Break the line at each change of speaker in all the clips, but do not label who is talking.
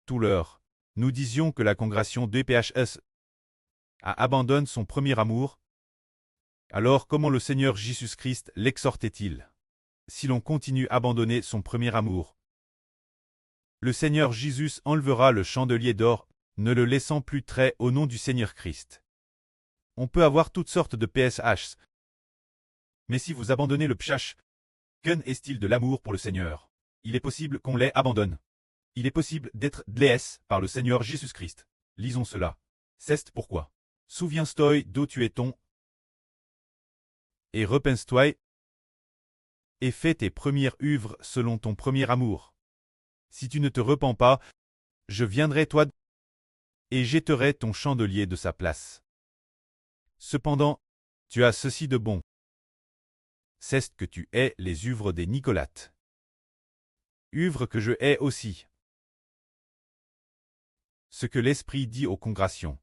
tout l'heure, nous disions que la congrégation d'EPHS abandonne son premier amour. Alors comment le Seigneur Jésus-Christ l'exhortait-il? Si l'on continue à abandonner son premier amour, le Seigneur Jésus enlèvera le chandelier d'or, ne le laissant plus trait au nom du Seigneur Christ. On peut avoir toutes sortes de PSH, mais si vous abandonnez le PSH, qu'en est-il de l'amour pour le Seigneur? Il est possible qu'on les abandonne. Il est possible d'être délaissé par le Seigneur Jésus-Christ. Lisons cela. C'est pourquoi. Souviens-toi d'où tu es ton, et repense-toi, et fais tes premières œuvres selon ton premier amour. Si tu ne te repens pas, je viendrai toi, et jetterai ton chandelier de sa place. Cependant, tu as ceci de bon. C'est que tu hais les œuvres des Nicolates. Œuvres que je hais aussi. Ce que l'Esprit dit aux congrégations.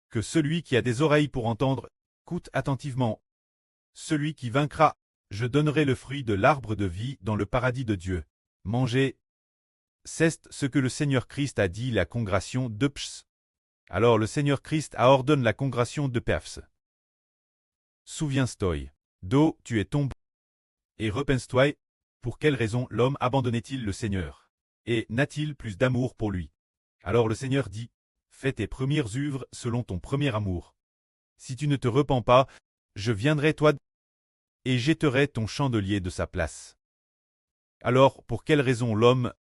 Que celui qui a des oreilles pour entendre, écoute attentivement. Celui qui vaincra, je donnerai le fruit de l'arbre de vie dans le paradis de Dieu. Mangez. C'est ce que le Seigneur Christ a dit la congrégation de Ps. Alors le Seigneur Christ a ordonné la congrégation de Pefs. Souviens-toi, d'où tu es tombé, et repense-toi, pour quelle raison l'homme abandonnait-il le Seigneur, et n'a-t-il plus d'amour pour lui? Alors le Seigneur dit, fais tes premières œuvres selon ton premier amour. Si tu ne te repens pas, je viendrai toi, et jetterai ton chandelier de sa place. Alors pour quelle raison l'homme,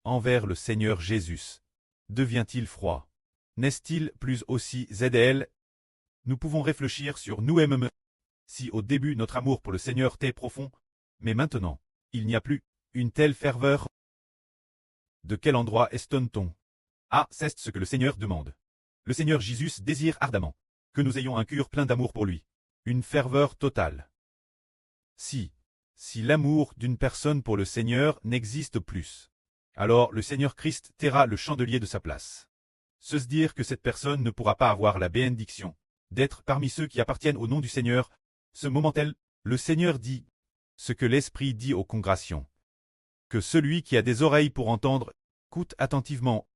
envers le Seigneur Jésus, devient-il froid? N'est-il plus aussi ZL? Nous pouvons réfléchir sur nous-mêmes. Si au début notre amour pour le Seigneur était profond, mais maintenant, il n'y a plus une telle ferveur. De quel endroit est-on? Ah, c'est ce que le Seigneur demande. Le Seigneur Jésus désire ardemment que nous ayons un cœur plein d'amour pour lui. Une ferveur totale. Si l'amour d'une personne pour le Seigneur n'existe plus, alors le Seigneur Christ taira le chandelier de sa place. Se dire que cette personne ne pourra pas avoir la bénédiction d'être parmi ceux qui appartiennent au nom du Seigneur. Ce moment-là, le Seigneur dit, ce que l'Esprit dit aux congrégations. Que celui qui a des oreilles pour entendre, écoute attentivement.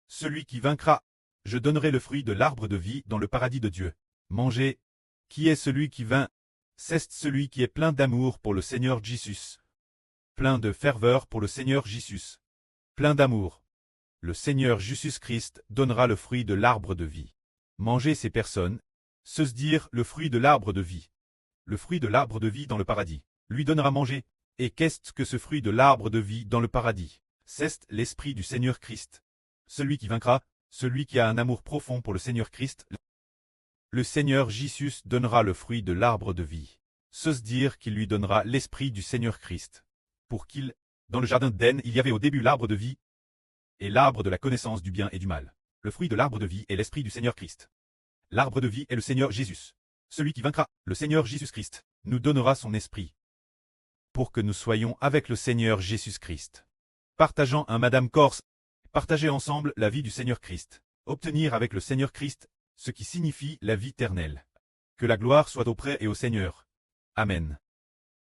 Celui qui vaincra, je donnerai le fruit de l'arbre de vie dans le paradis de Dieu. Mangez. Qui est celui qui vainc? C'est celui qui est plein d'amour pour le Seigneur Jésus. Plein de ferveur pour le Seigneur Jésus. Plein d'amour. Le Seigneur Jésus-Christ donnera le fruit de l'arbre de vie. Mangez ces personnes, se dire le fruit de l'arbre de vie. Le fruit de l'arbre de vie dans le paradis, lui donnera manger. Et qu'est-ce que ce fruit de l'arbre de vie dans le paradis? C'est l'Esprit du Seigneur Christ. Celui qui vaincra, celui qui a un amour profond pour le Seigneur Christ. Le Seigneur Jésus donnera le fruit de l'arbre de vie. Se dire qu'il lui donnera l'Esprit du Seigneur Christ. Pour qu'il, dans le jardin d'Éden, il y avait au début l'arbre de vie et l'arbre de la connaissance du bien et du mal. Le fruit de l'arbre de vie est l'Esprit du Seigneur Christ. L'arbre de vie est le Seigneur Jésus. Celui qui vaincra, le Seigneur Jésus-Christ, nous donnera son esprit. Pour que nous soyons avec le Seigneur Jésus-Christ. Partageant un Madame Corse, partager ensemble la vie du Seigneur Christ. Obtenir avec le Seigneur Christ, ce qui signifie la vie éternelle. Que la gloire soit auprès et au Seigneur. Amen.